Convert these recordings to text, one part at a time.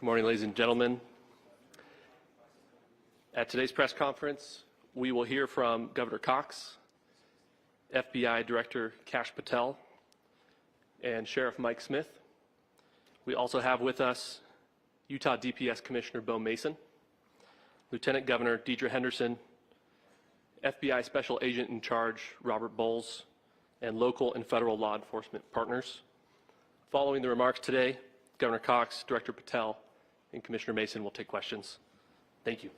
Good morning, ladies and gentlemen. At today's press conference, we will hear from Governor Cox, FBI Director Kash Patel, and Sheriff Mike Smith. We also have with us Utah DPS Commissioner Bo Mason, Lieutenant Governor Deidre Henderson, FBI Special Agent in Charge Robert Bowles, and local and federal law enforcement partners. Following the remarks today, Governor Cox, Director Patel, and Commissioner Mason will take questions. Thank you.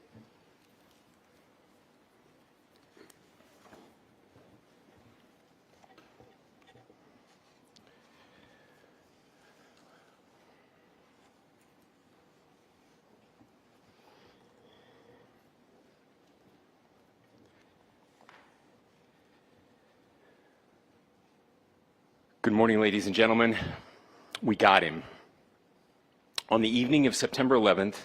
Good morning, ladies and gentlemen. We got him. On the evening of September 11th,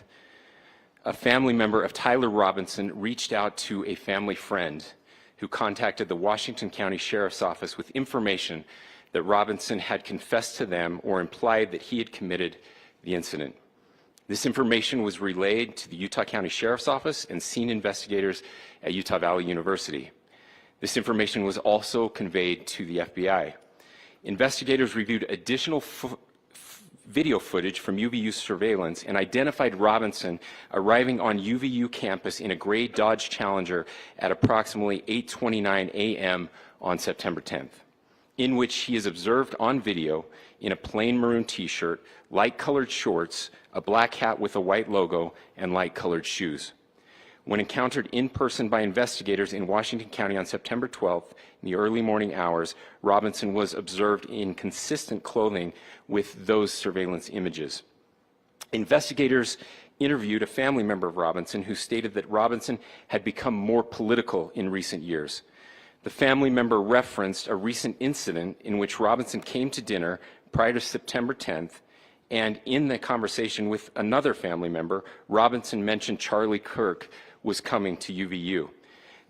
a family member of Tyler Robinson reached out to a family friend who contacted the Washington County Sheriff's Office with information that Robinson had confessed to them or implied that he had committed the incident. This information was relayed to the Utah County Sheriff's Office and scene investigators at Utah Valley University. This information was also conveyed to the FBI. Investigators reviewed additional video footage from UVU surveillance and identified Robinson arriving on UVU campus in a gray Dodge Challenger at approximately 8:29 a.m. on September 10th, in which he is observed on video in a plain maroon t-shirt, light-colored shorts, a black hat with a white logo, and light-colored shoes. When encountered in person by investigators in Washington County on September 12th, in the early morning hours, Robinson was observed in consistent clothing with those surveillance images. Investigators interviewed a family member of Robinson who stated that Robinson had become more political in recent years. The family member referenced a recent incident in which Robinson came to dinner prior to September 10th, and in the conversation with another family member, Robinson mentioned Charlie Kirk was coming to UVU.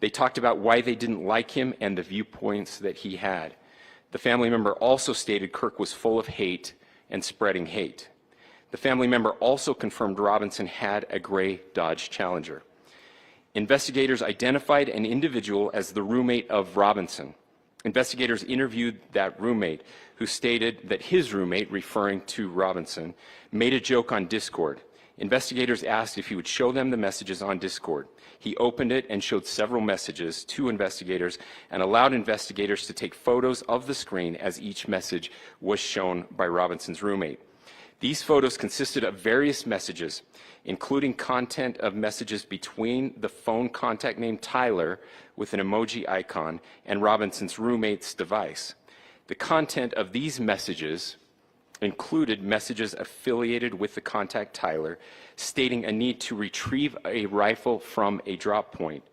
They talked about why they didn't like him and the viewpoints that he had. The family member also stated Kirk was full of hate and spreading hate. The family member also confirmed Robinson had a gray Dodge Challenger. Investigators identified an individual as the roommate of Robinson. Investigators interviewed that roommate, who stated that his roommate, referring to Robinson, made a joke on Discord. Investigators asked if he would show them the messages on Discord. He opened it and showed several messages to investigators and allowed investigators to take photos of the screen as each message was shown by Robinson's roommate. These photos consisted of various messages, including content of messages between the phone contact named Tyler with an emoji icon and Robinson's roommate's device. The content of these messages included messages affiliated with the contact Tyler, stating a need to retrieve a rifle from a drop point,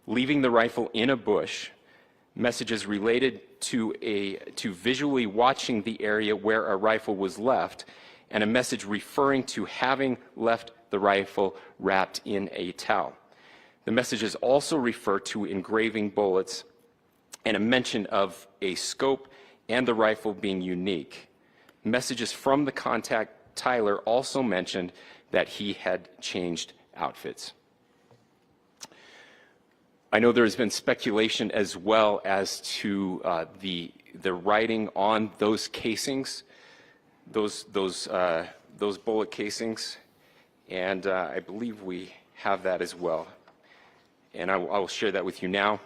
leaving the rifle in a bush, messages related to visually watching the area where a rifle was left, and a message referring to having left the rifle wrapped in a towel. The messages also refer to engraving bullets and a mention of a scope and the rifle being unique. Messages from the contact Tyler also mentioned that he had changed outfits. I know there has been speculation as well as to the writing on those casings, those bullet casings, and I believe we have that as well. And I will share that with you now.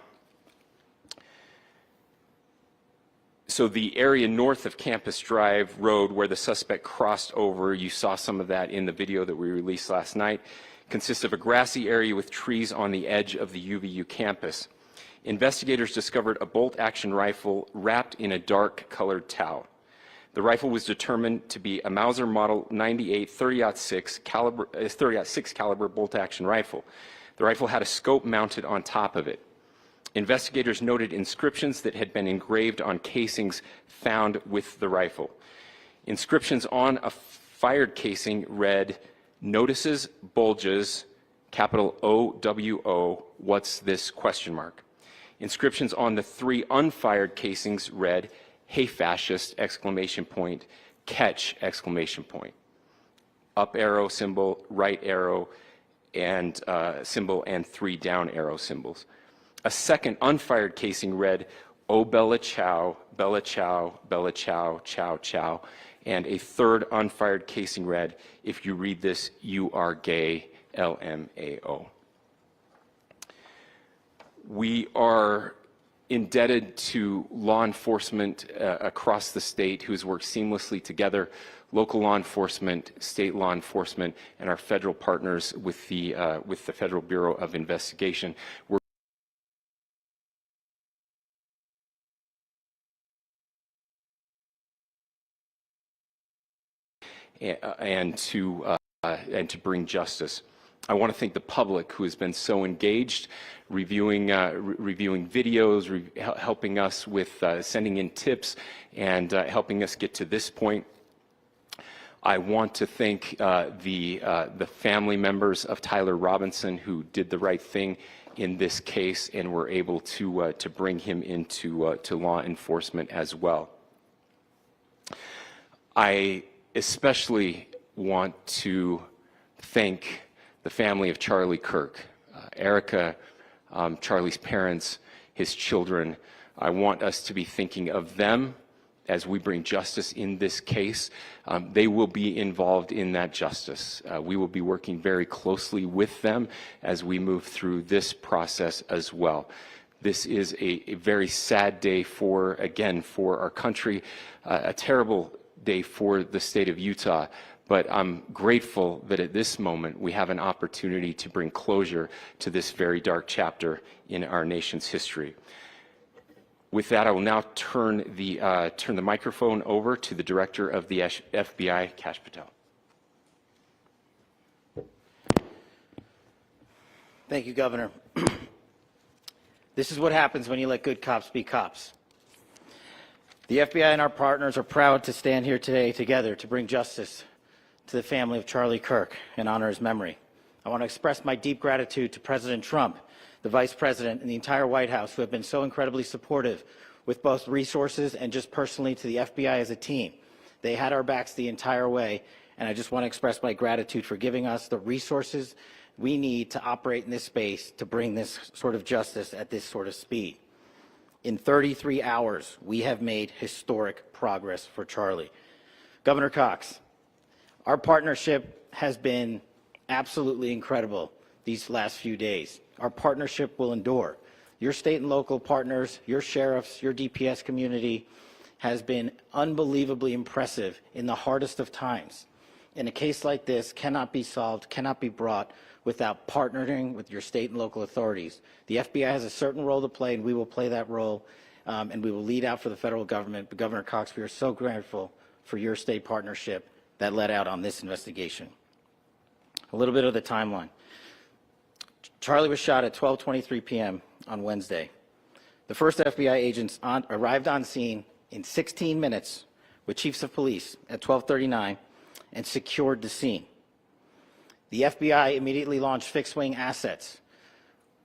So the area north of Campus Drive Road where the suspect crossed over, you saw some of that in the video that we released last night, consists of a grassy area with trees on the edge of the UVU campus. Investigators discovered a bolt-action rifle wrapped in a dark-colored towel. The rifle was determined to be a Mauser Model 98 30-06 caliber bolt-action rifle. The rifle had a scope mounted on top of it. Investigators noted inscriptions that had been engraved on casings found with the rifle. Inscriptions on a fired casing read, "Notices, bulges, capital OWO, what's this?" ? Inscriptions on the 3 unfired casings read, "Hey fascist!" ! Catch! up arrow symbol, right arrow and symbol, and 3 down arrow symbols. A second unfired casing read, "Oh Bella Ciao, Bella Ciao, Bella Ciao, Ciao Ciao." And a third unfired casing read, "If you read this, you are gay, LMAO." We are indebted to law enforcement across the state who has worked seamlessly together, local law enforcement, state law enforcement, and our federal partners with the Federal Bureau of Investigation. And to bring justice. I want to thank the public who has been so engaged, reviewing videos, helping us with sending in tips, and helping us get to this point. I want to thank the family members of Tyler Robinson who did the right thing in this case and were able to bring him into to law enforcement as well. I especially want to thank the family of Charlie Kirk, Erica, Charlie's parents, his children. I want us to be thinking of them as we bring justice in this case. They will be involved in that justice. We will be working very closely with them as we move through this process as well. This is a very sad day for our country, a terrible day for the state of Utah, but I'm grateful that at this moment we have an opportunity to bring closure to this very dark chapter in our nation's history. With that, I will now turn the microphone over to the Director of the FBI, Kash Patel. Thank you, Governor. This is what happens when you let good cops be cops. The FBI and our partners are proud to stand here today together to bring justice to the family of Charlie Kirk and honor his memory. I want to express my deep gratitude to President Trump, the Vice President, and the entire White House who have been so incredibly supportive with both resources and just personally to the FBI as a team. They had our backs the entire way, and I just want to express my gratitude for giving us the resources we need to operate in this space to bring this sort of justice at this sort of speed. In 33 hours, we have made historic progress for Charlie. Governor Cox, our partnership has been absolutely incredible these last few days. Our partnership will endure. Your state and local partners, your sheriffs, your DPS community has been unbelievably impressive in the hardest of times. And a case like this cannot be solved, cannot be brought without partnering with your state and local authorities. The FBI has a certain role to play, and we will play that role, and we will lead out for the federal government. But Governor Cox, we are so grateful for your state partnership that led out on this investigation. A little bit of the timeline. Charlie was shot at 12:23 p.m. on Wednesday. The first FBI agents arrived on scene in 16 minutes with chiefs of police at 12:39 and secured the scene. The FBI immediately launched fixed-wing assets.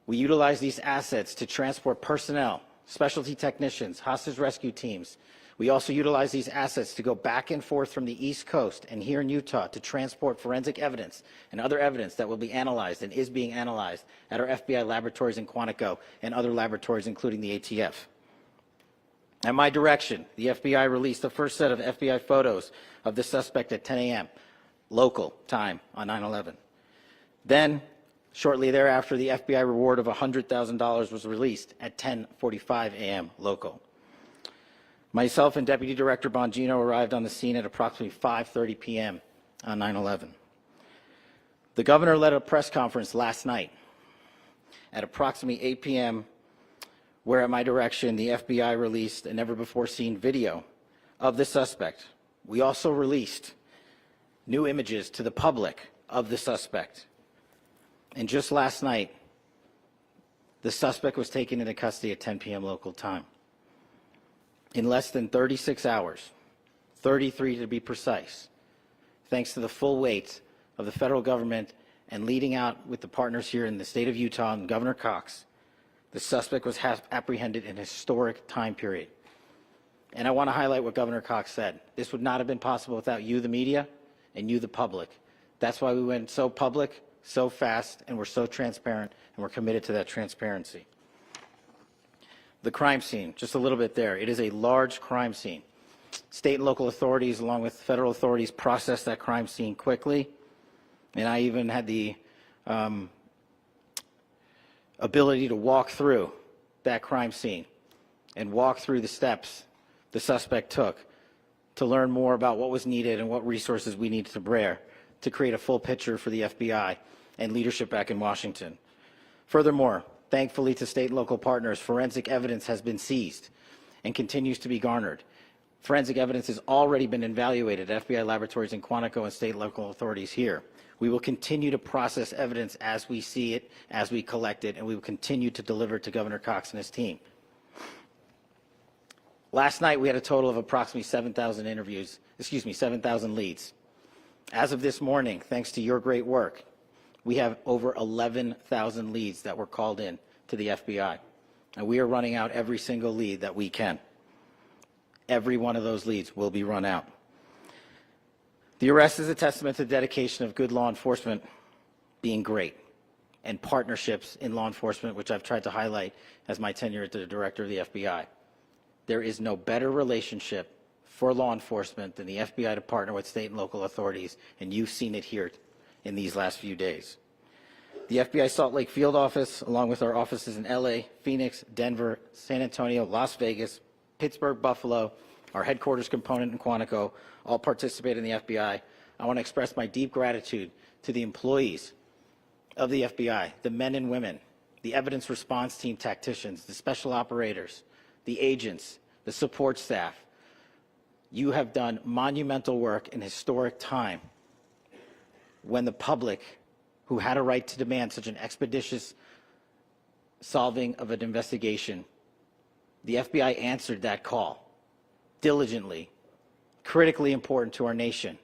We utilized these assets to transport personnel, specialty technicians, hostage rescue teams. We also utilized these assets to go back and forth from the East Coast and here in Utah to transport forensic evidence and other evidence that will be analyzed and is being analyzed at our FBI laboratories in Quantico and other laboratories, including the ATF. At my direction, the FBI released the first set of FBI photos of the suspect at 10 a.m. local time on 9/11. Then, shortly thereafter, the FBI reward of $100,000 was released at 10:45 a.m. local. Myself and Deputy Director Bongino arrived on the scene at approximately 5:30 p.m. on 9/11. The governor led a press conference last night at approximately 8 p.m. where at my direction, the FBI released a never-before-seen video of the suspect. We also released new images to the public of the suspect. And just last night, the suspect was taken into custody at 10 p.m. local time. In less than 36 hours, 33 to be precise, thanks to the full weight of the federal government and leading out with the partners here in the state of Utah and Governor Cox, the suspect was apprehended in a historic time period. And I want to highlight what Governor Cox said. This would not have been possible without you, the media, and you, the public. That's why we went so public, so fast, and we're so transparent, and we're committed to that transparency. The crime scene, just a little bit there. It is a large crime scene. State and local authorities, along with federal authorities, processed that crime scene quickly. And I even had the ability to walk through that crime scene and walk through the steps the suspect took to learn more about what was needed and what resources we needed to bear to create a full picture for the FBI and leadership back in Washington. Furthermore, thankfully to state and local partners, forensic evidence has been seized and continues to be garnered. Forensic evidence has already been evaluated at FBI laboratories in Quantico and state and local authorities here. We will continue to process evidence as we see it, as we collect it, and we will continue to deliver it to Governor Cox and his team. Last night, we had a total of approximately 7,000 leads. As of this morning, thanks to your great work, we have over 11,000 leads that were called in to the FBI. And we are running out every single lead that we can. Every one of those leads will be run out. The arrest is a testament to the dedication of good law enforcement being great and partnerships in law enforcement, which I've tried to highlight as my tenure as the director of the FBI. There is no better relationship for law enforcement than the FBI to partner with state and local authorities, and you've seen it here in these last few days. The FBI Salt Lake Field Office, along with our offices in LA, Phoenix, Denver, San Antonio, Las Vegas, Pittsburgh, Buffalo, our headquarters component in Quantico, all participate in the FBI. I want to express my deep gratitude to the employees of the FBI, the men and women, the evidence response team tacticians, the special operators, the agents, the support staff. You have done monumental work in historic time when the public, who had a right to demand such an expeditious solving of an investigation, the FBI answered that call diligently, critically important to our nation,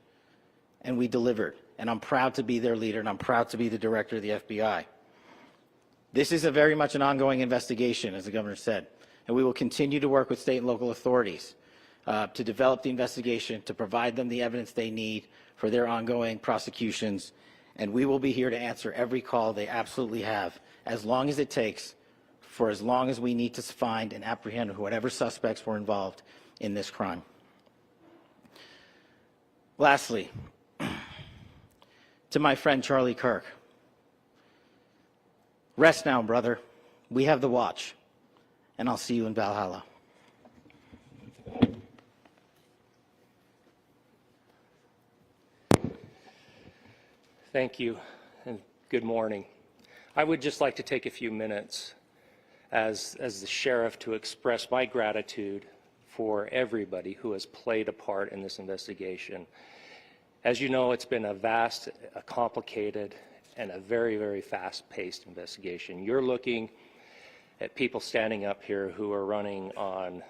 and we delivered. And I'm proud to be their leader, and I'm proud to be the director of the FBI. This is very much an ongoing investigation, as the governor said, and we will continue to work with state and local authorities to develop the investigation, to provide them the evidence they need for their ongoing prosecutions, and we will be here to answer every call they absolutely have, as long as it takes, for as long as we need to find and apprehend whatever suspects were involved in this crime. Lastly, to my friend Charlie Kirk, rest now, brother. We have the watch, and I'll see you in Valhalla. Thank you, and good morning. I would just like to take a few minutes as the sheriff to express my gratitude for everybody who has played a part in this investigation. As you know, it's been a vast, a complicated, and a very, very fast-paced investigation. You're looking at people standing up here who are running on,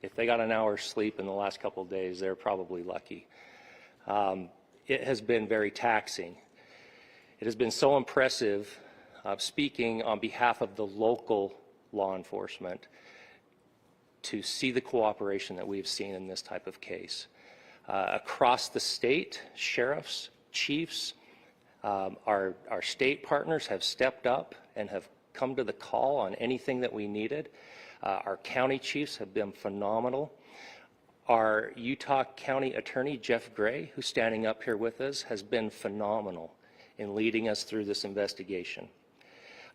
if they got an hour's sleep in the last couple of days, they're probably lucky. It has been very taxing. It has been so impressive, speaking on behalf of the local law enforcement, to see the cooperation that we've seen in this type of case. Across the state, sheriffs, chiefs, our state partners have stepped up and have come to the call on anything that we needed. Our county chiefs have been phenomenal. Our Utah County Attorney, Jeff Gray, who's standing up here with us, has been phenomenal in leading us through this investigation.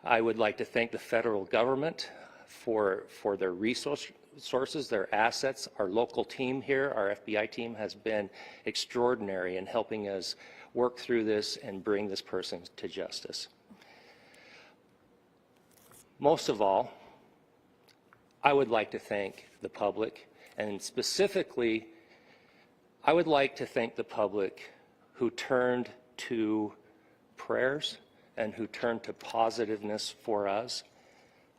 I would like to thank the federal government for their resources, their assets. Our local team here, our FBI team, has been extraordinary in helping us work through this and bring this person to justice. Most of all, I would like to thank the public, and specifically, I would like to thank the public who turned to prayers and who turned to positiveness for us.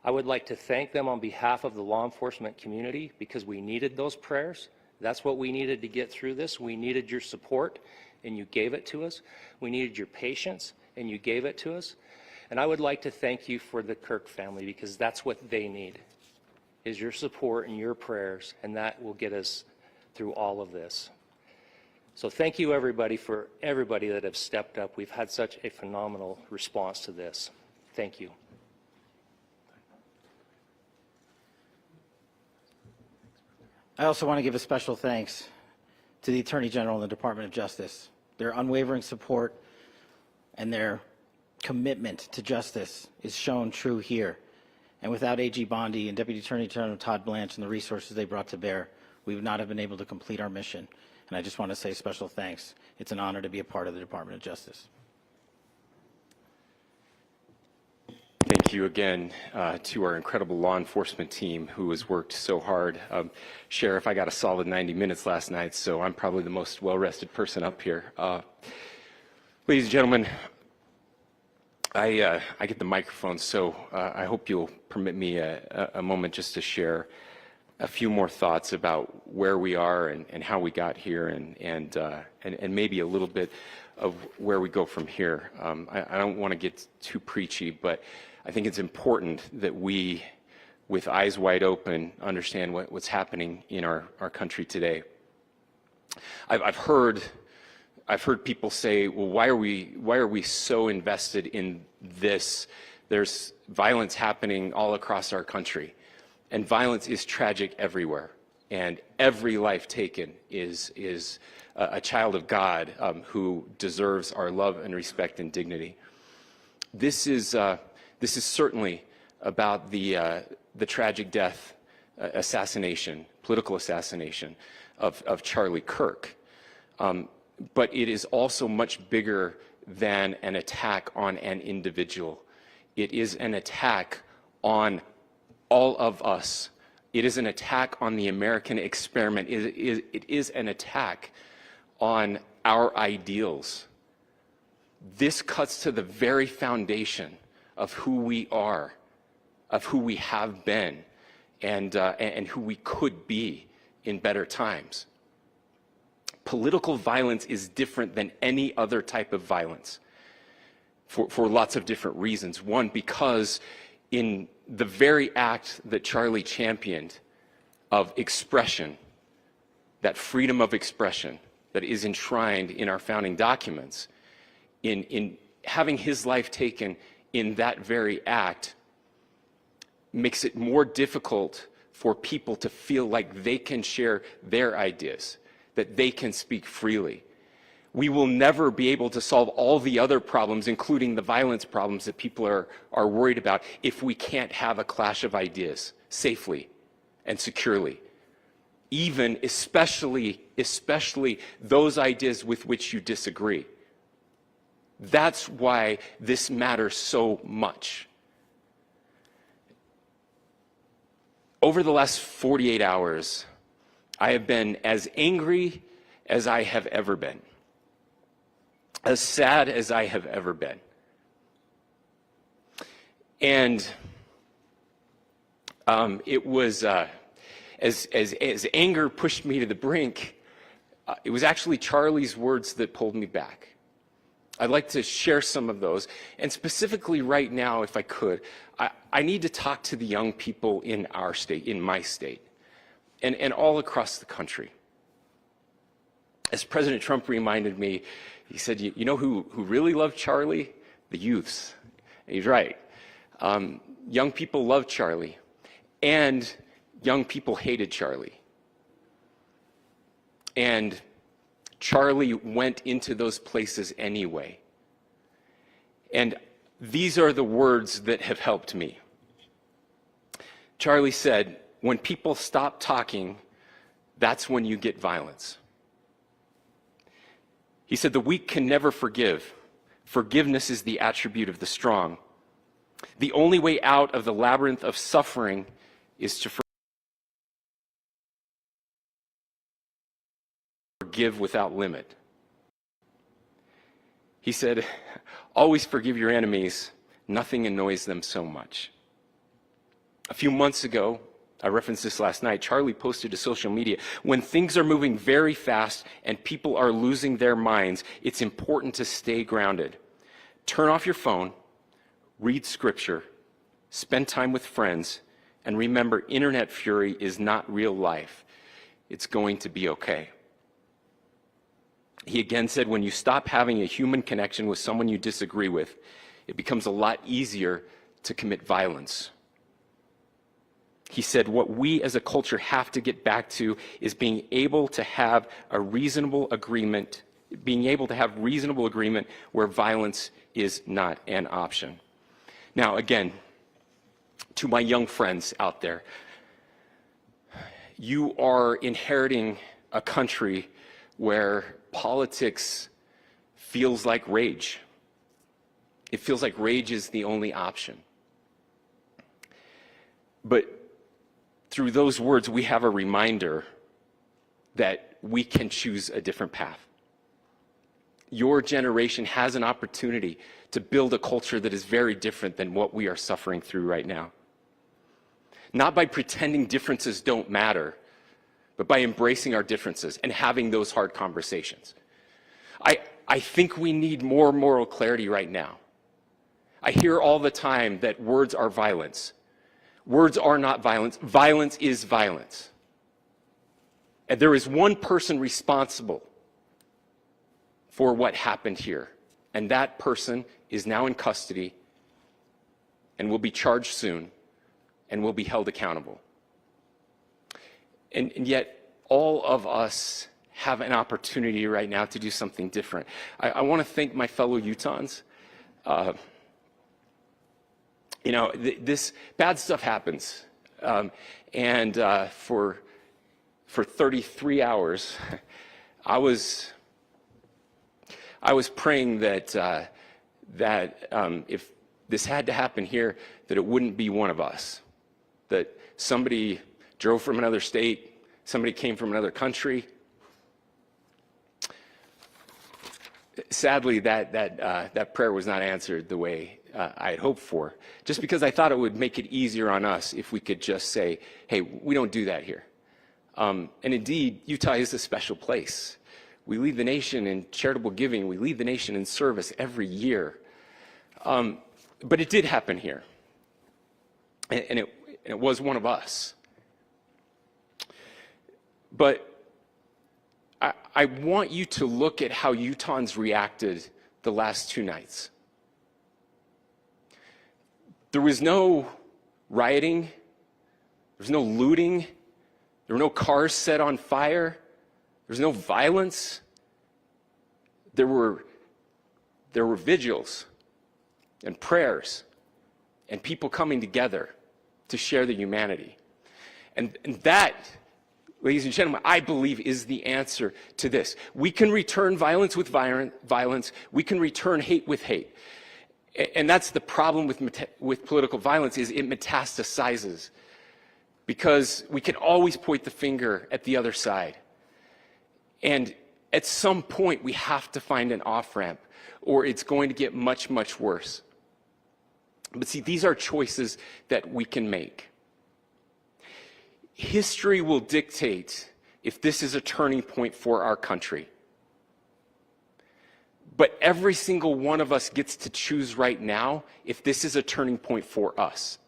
I would like to thank them on behalf of the law enforcement community, because we needed those prayers. That's what we needed to get through this. We needed your support, and you gave it to us. We needed your patience, and you gave it to us. And I would like to thank you for the Kirk family, because that's what they need, is your support and your prayers, and that will get us through all of this. So thank you everybody for everybody that have stepped up. We've had such a phenomenal response to this. Thank you. I also want to give a special thanks to the Attorney General and the Department of Justice. Their unwavering support and their commitment to justice is shown true here. And without AG Bondi and Deputy Attorney General Todd Blanche and the resources they brought to bear, we would not have been able to complete our mission. And I just want to say special thanks. It's an honor to be a part of the Department of Justice. Thank you again to our incredible law enforcement team who has worked so hard. Sheriff, I got a solid 90 minutes last night, so I'm probably the most well-rested person up here. Ladies and gentlemen, I get the microphone, so I hope you'll permit me a moment just to share a few more thoughts about where we are and how we got here and maybe a little bit of where we go from here. I don't want to get too preachy, but I think it's important that we, with eyes wide open, understand what's happening in our country today. I've heard people say, well, why are we so invested in this? There's violence happening all across our country, and violence is tragic everywhere, and every life taken is a child of God who deserves our love and respect and dignity. This is certainly about the tragic death, political assassination of Charlie Kirk. But it is also much bigger than an attack on an individual. It is an attack on all of us. It is an attack on the American experiment. It is an attack on our ideals. This cuts to the very foundation of who we are, of who we have been, and who we could be in better times. Political violence is different than any other type of violence for lots of different reasons. One, because in the very act that Charlie championed of expression, that freedom of expression that is enshrined in our founding documents, in having his life taken in that very act, makes it more difficult for people to feel like they can share their ideas, that they can speak freely. We will never be able to solve all the other problems, including the violence problems that people are worried about, if we can't have a clash of ideas safely and securely. Even, especially those ideas with which you disagree. That's why this matters so much. Over the last 48 hours, I have been as angry as I have ever been, as sad as I have ever been. And it was, as anger pushed me to the brink, it was actually Charlie's words that pulled me back. I'd like to share some of those. And specifically right now, if I could, I need to talk to the young people in our state, in my state, and all across the country. As President Trump reminded me, he said, you know who really loved Charlie? The youths. And he's right. Young people loved Charlie, and young people hated Charlie. And Charlie went into those places anyway. And these are the words that have helped me. Charlie said, when people stop talking, that's when you get violence. He said, the weak can never forgive. Forgiveness is the attribute of the strong. The only way out of the labyrinth of suffering is to forgive without limit. He said, always forgive your enemies. Nothing annoys them so much. A few months ago, I referenced this last night, Charlie posted to social media, when things are moving very fast and people are losing their minds, it's important to stay grounded. Turn off your phone, read scripture, spend time with friends, and remember, internet fury is not real life. It's going to be okay. He again said, when you stop having a human connection with someone you disagree with, it becomes a lot easier to commit violence. He said, what we as a culture have to get back to is being able to have a reasonable agreement, where violence is not an option. Now, again, to my young friends out there, you are inheriting a country where politics feels like rage. It feels like rage is the only option. But through those words, we have a reminder that we can choose a different path. Your generation has an opportunity to build a culture that is very different than what we are suffering through right now. Not by pretending differences don't matter, but by embracing our differences and having those hard conversations. I think we need more moral clarity right now. I hear all the time that words are violence. Words are not violence. Violence is violence. And there is one person responsible for what happened here. And that person is now in custody and will be charged soon and will be held accountable. And yet, all of us have an opportunity right now to do something different. I want to thank my fellow Utahns. This bad stuff happens. For 33 hours, I was praying that if this had to happen here, that it wouldn't be one of us. That somebody drove from another state, somebody came from another country. Sadly, that prayer was not answered the way I had hoped for, just because I thought it would make it easier on us if we could just say, hey, we don't do that here. And indeed, Utah is a special place. We lead the nation in charitable giving. We lead the nation in service every year. But it did happen here. And it was one of us. But I want you to look at how Utahns reacted the last 2 nights. There was no rioting. There was no looting. There were no cars set on fire. There was no violence. There were vigils and prayers and people coming together to share the humanity. And that, ladies and gentlemen, I believe is the answer to this. We can return violence with violence. We can return hate with hate. And that's the problem with political violence, is it metastasizes. Because we can always point the finger at the other side. And at some point, we have to find an off-ramp, or it's going to get much, much worse. But see, these are choices that we can make. History will dictate if this is a turning point for our country. But every single one of us gets to choose right now if this is a turning point for us.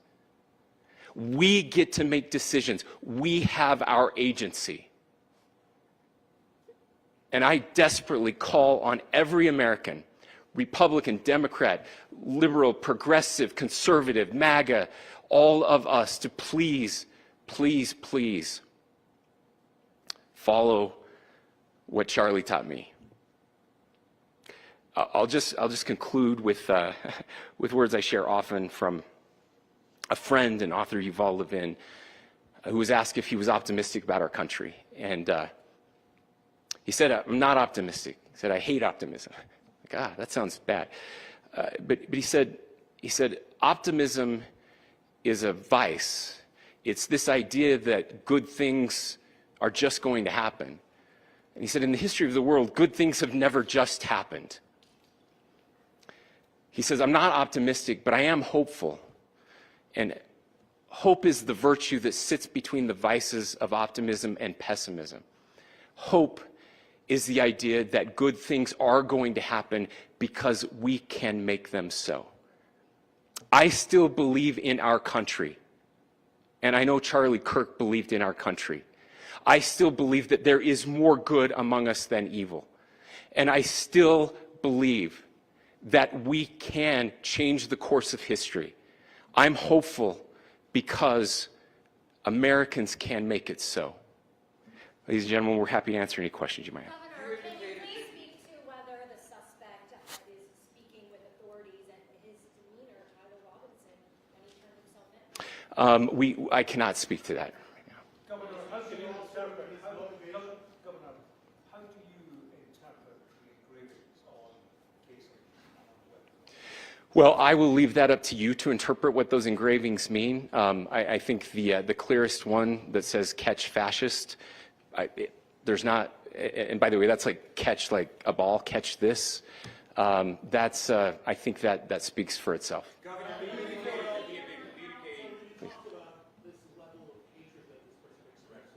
We get to make decisions. We have our agency. And I desperately call on every American, Republican, Democrat, liberal, progressive, conservative, MAGA, all of us to please, please, please follow what Charlie taught me. I'll just conclude with words I share often from a friend and author, Yuval Levin, who was asked if he was optimistic about our country. And he said, I'm not optimistic. He said, I hate optimism. Like, that sounds bad. But he said, optimism is a vice. It's this idea that good things are just going to happen. And he said, in the history of the world, good things have never just happened. He says, I'm not optimistic, but I am hopeful. And hope is the virtue that sits between the vices of optimism and pessimism. Hope is the idea that good things are going to happen because we can make them so. I still believe in our country. And I know Charlie Kirk believed in our country. I still believe that there is more good among us than evil. And I still believe that we can change the course of history. I'm hopeful because Americans can make it so. Ladies and gentlemen, we're happy to answer any questions you might have. Governor, can you please speak to whether the suspect is speaking with authorities and his demeanor, Tyler Robinson, when he turned himself in? I cannot speak to that right now. Governor, how do you interpret the engravings on casing? Well, I will leave that up to you to interpret what those engravings mean. I think the clearest one that says "catch fascist," there's not, and by the way, that's like catch like a ball, catch this. That's I think that speaks for itself. Governor, you indicated that he had been communicating. Please. This level of hatred that this person expressed.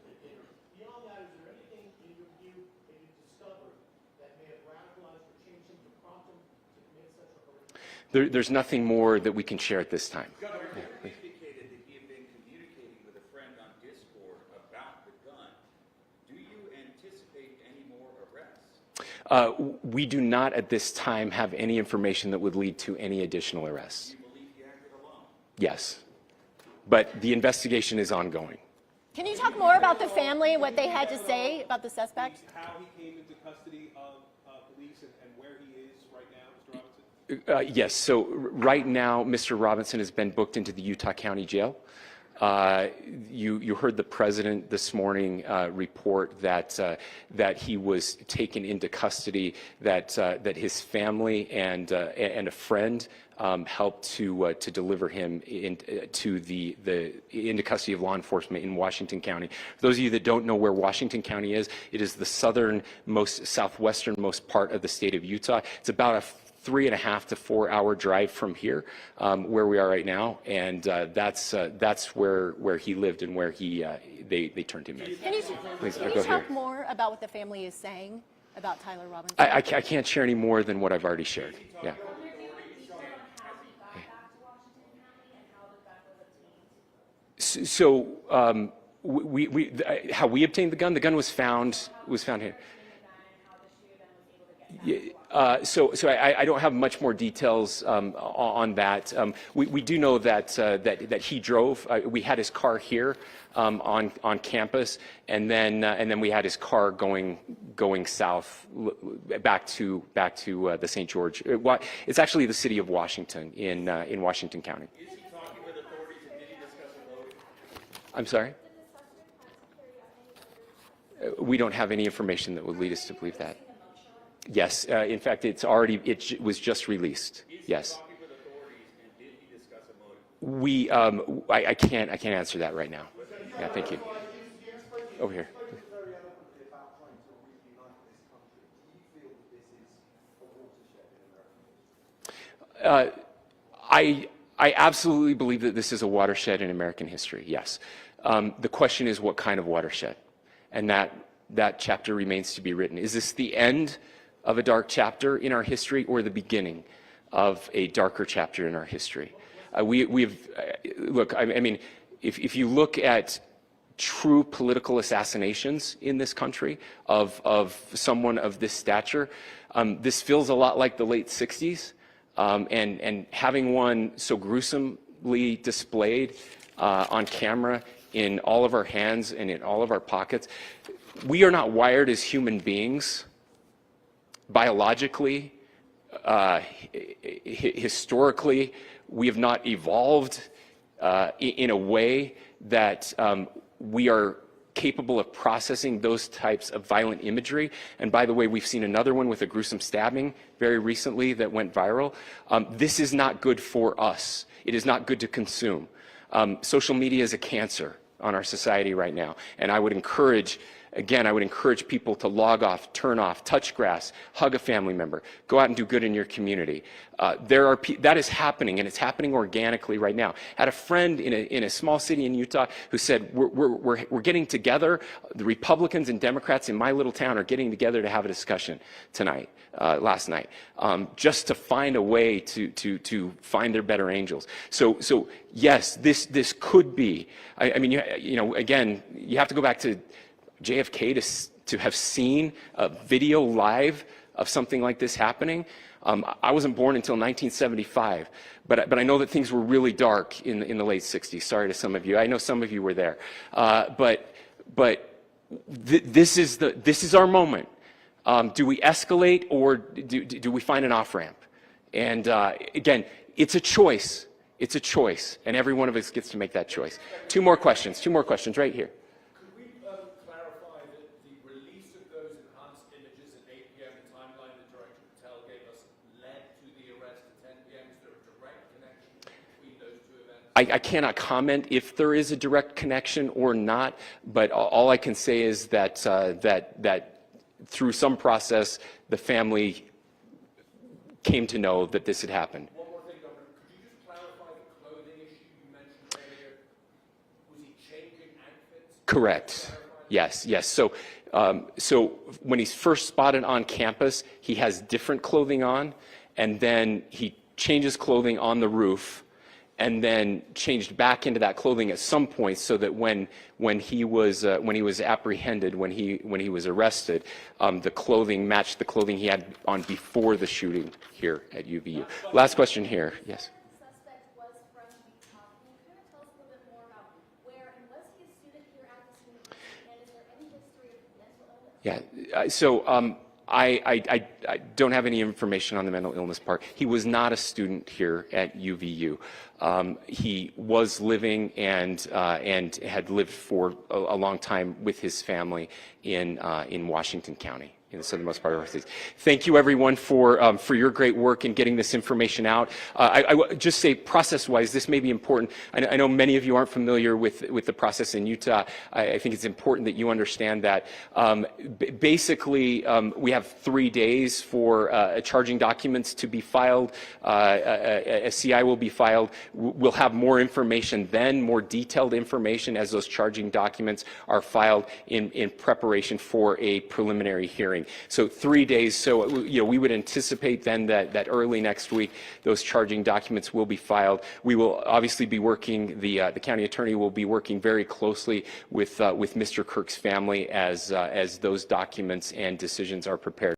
Beyond that, is there anything in your view that you discovered that may have radicalized or changed him to prompt him to commit such a horrific? There's nothing more that we can share at this time. Governor, you indicated that he had been communicating with a friend on Discord about the gun. Do you anticipate any more arrests? We do not at this time have any information that would lead to any additional arrests. Do you believe he acted alone? Yes, but the investigation is ongoing. Can you talk more about the family, what they had to say about the suspect? How he came into custody of police and where he is right now, Mr. Robinson? Yes, so right now, Mr. Robinson has been booked into the Utah County Jail. You heard the president this morning report that he was taken into custody, that his family and a friend helped to deliver him into custody of law enforcement in Washington County. For those of you that don't know where Washington County is, it is the southwesternmost part of the state of Utah. It's about a 3.5 to 4 hour drive from here, where we are right now, and that's where he lived and where they turned him in. Can you, Please, can go you here. talk more about what the family is saying about Tyler Robinson? I can't share any more than what I've already shared. Yeah. So how we obtained the gun? The gun was found here. So I don't have much more details on that. We do know that he drove. We had his car here on campus, and then we had his car going south back to the St. George. It's actually the city of Washington in Washington County. Is he talking with authorities and did he discuss a motive? I'm sorry? We don't have any information that would lead us to believe that. Yes, in fact, it was just released. Yes. Talking with authorities and did he discuss a motive? I can't answer that right now. Yeah, thank you. Over here. I absolutely believe that this is a watershed in American history. Yes. The question is, what kind of watershed? And that chapter remains to be written. Is this the end of a dark chapter in our history, or the beginning of a darker chapter in our history? Look, I mean, if you look at true political assassinations in this country of someone of this stature, this feels a lot like the late 60s, and having one so gruesomely displayed on camera in all of our hands and in all of our pockets. We are not wired as human beings biologically, historically. We have not evolved in a way that we are capable of processing those types of violent imagery. And by the way, we've seen another one with a gruesome stabbing very recently that went viral. This is not good for us. It is not good to consume. Social media is a cancer on our society right now. And I would encourage people to log off, turn off, touch grass, hug a family member, go out and do good in your community. That is happening, and it's happening organically right now. I had a friend in a small city in Utah who said, we're getting together, the Republicans and Democrats in my little town are getting together to have a discussion tonight, last night, just to find a way to find their better angels. So yes, this could be, I mean, again, you have to go back to JFK to have seen a video live of something like this happening. I wasn't born until 1975, but I know that things were really dark in the late 60s. Sorry to some of you. I know some of you were there. This is our moment. Do we escalate, or do we find an off-ramp? And again, it's a choice. It's a choice, and every one of us gets to make that choice. Two more questions right here. Could we clarify that the release of those enhanced images at 8 p.m., the timeline that Director Patel gave us, led to the arrest at 10 p.m.? Is there a direct connection between those two events? I cannot comment if there is a direct connection or not, but all I can say is that through some process, the family came to know that this had happened. One more thing, Governor. Could you just clarify the clothing issue you mentioned earlier? Was he changing outfits? Correct. Yes. So when he's first spotted on campus, he has different clothing on, and then he changes clothing on the roof, and then changed back into that clothing at some point, so that when he was apprehended, when he was arrested, the clothing matched the clothing he had on before the shooting here at UVU. Last question here. Yes. The suspect was from Utah. Can you kind of tell us a little bit more about where, and was he a student here at this university, and is there any history of mental illness? Yeah. So I don't have any information on the mental illness part. He was not a student here at UVU. He was living and had lived for a long time with his family in Washington County, in the southernmost part of our state. Thank you, everyone, for your great work in getting this information out. I would just say, process-wise, this may be important. I know many of you aren't familiar with the process in Utah. I think it's important that you understand that. Basically, we have 3 days for charging documents to be filed. A CI will be filed. We'll have more information then, more detailed information as those charging documents are filed in preparation for a preliminary hearing. So 3 days. So we would anticipate then that early next week those charging documents will be filed. We will obviously be working. The county attorney will be working very closely with Mr. Kirk's family as those documents and decisions are prepared.